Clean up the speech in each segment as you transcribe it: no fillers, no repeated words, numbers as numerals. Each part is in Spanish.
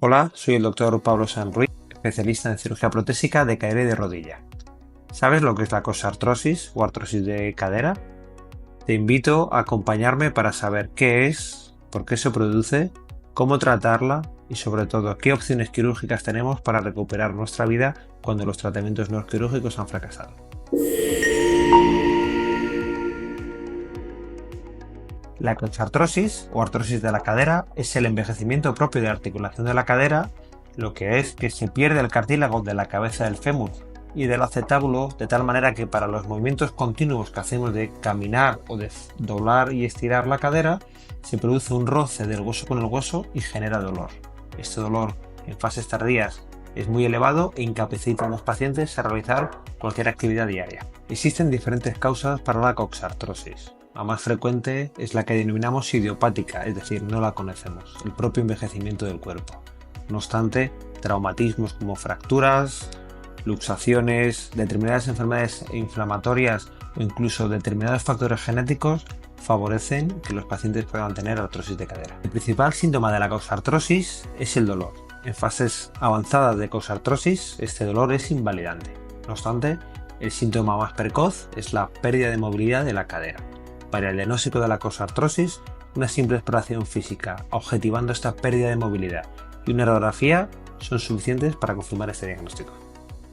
Hola, soy el doctor Pablo Sanruiz, especialista en cirugía protésica de cadera y de rodilla. ¿Sabes lo que es la cosartrosis o artrosis de cadera? Te invito a acompañarme para saber qué es, por qué se produce, cómo tratarla y sobre todo qué opciones quirúrgicas tenemos para recuperar nuestra vida cuando los tratamientos no quirúrgicos han fracasado. La cosartrosis o artrosis de la cadera es el envejecimiento propio de la articulación de la cadera, lo que es que se pierde el cartílago de la cabeza del fémur y del acetábulo de tal manera que para los movimientos continuos que hacemos de caminar o de doblar y estirar la cadera se produce un roce del hueso con el hueso y genera dolor. Este dolor en fases tardías es muy elevado e incapacita a los pacientes a realizar cualquier actividad diaria. Existen diferentes causas para la coxartrosis. La más frecuente es la que denominamos idiopática, es decir, no la conocemos, el propio envejecimiento del cuerpo. No obstante, traumatismos como fracturas, luxaciones, determinadas enfermedades inflamatorias o incluso determinados factores genéticos favorecen que los pacientes puedan tener artrosis de cadera. El principal síntoma de la coxartrosis es el dolor. En fases avanzadas de coxartrosis, este dolor es invalidante. No obstante, el síntoma más precoz es la pérdida de movilidad de la cadera. Para el diagnóstico de la coxartrosis, una simple exploración física objetivando esta pérdida de movilidad y una radiografía son suficientes para confirmar este diagnóstico.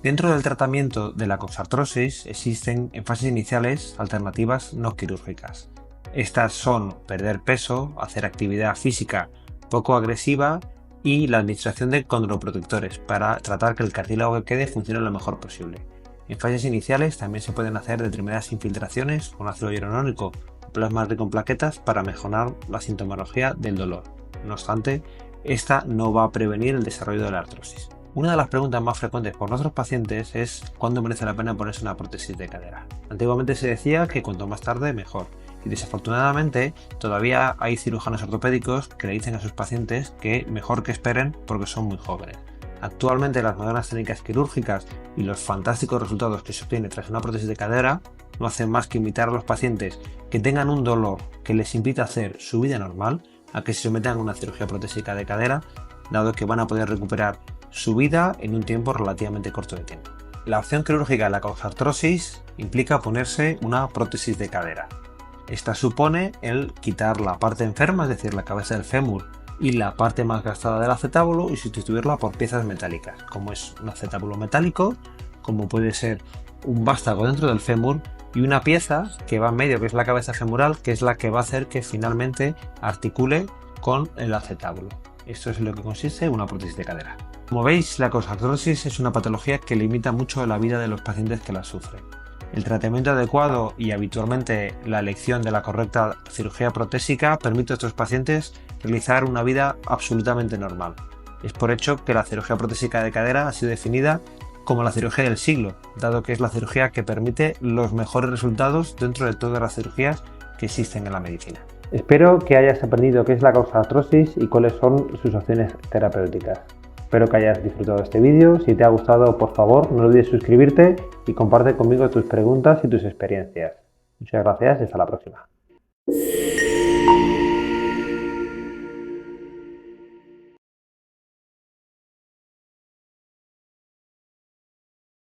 Dentro del tratamiento de la coxartrosis existen en fases iniciales alternativas no quirúrgicas. Estas son perder peso, hacer actividad física poco agresiva y la administración de condroprotectores para tratar que el cartílago que quede funcione lo mejor posible. En fases iniciales también se pueden hacer determinadas infiltraciones con ácido hialurónico o plasma rico en plaquetas para mejorar la sintomología del dolor. No obstante, esta no va a prevenir el desarrollo de la artrosis. Una de las preguntas más frecuentes por nuestros pacientes es ¿cuándo merece la pena ponerse una prótesis de cadera? Antiguamente se decía que cuanto más tarde mejor, y desafortunadamente todavía hay cirujanos ortopédicos que le dicen a sus pacientes que mejor que esperen porque son muy jóvenes. Actualmente las modernas técnicas quirúrgicas y los fantásticos resultados que se obtienen tras una prótesis de cadera no hacen más que invitar a los pacientes que tengan un dolor que les invita a hacer su vida normal a que se sometan a una cirugía protésica de cadera, dado que van a poder recuperar su vida en un tiempo relativamente corto de tiempo. La opción quirúrgica de la coxartrosis implica ponerse una prótesis de cadera. Esta supone el quitar la parte enferma, es decir, la cabeza del fémur y la parte más gastada del acetábulo y sustituirla por piezas metálicas, como es un acetábulo metálico, como puede ser un vástago dentro del fémur y una pieza que va en medio, que es la cabeza femoral, que es la que va a hacer que finalmente articule con el acetábulo. Esto es en lo que consiste una prótesis de cadera. Como veis, la coxartrosis es una patología que limita mucho la vida de los pacientes que la sufren. El tratamiento adecuado y habitualmente la elección de la correcta cirugía protésica permite a estos pacientes realizar una vida absolutamente normal. Es por hecho que la cirugía protésica de cadera ha sido definida como la cirugía del siglo, dado que es la cirugía que permite los mejores resultados dentro de todas las cirugías que existen en la medicina. Espero que hayas aprendido qué es la coxartrosis y cuáles son sus opciones terapéuticas. Espero que hayas disfrutado de este vídeo. Si te ha gustado, por favor, no olvides suscribirte y comparte conmigo tus preguntas y tus experiencias. Muchas gracias y hasta la próxima.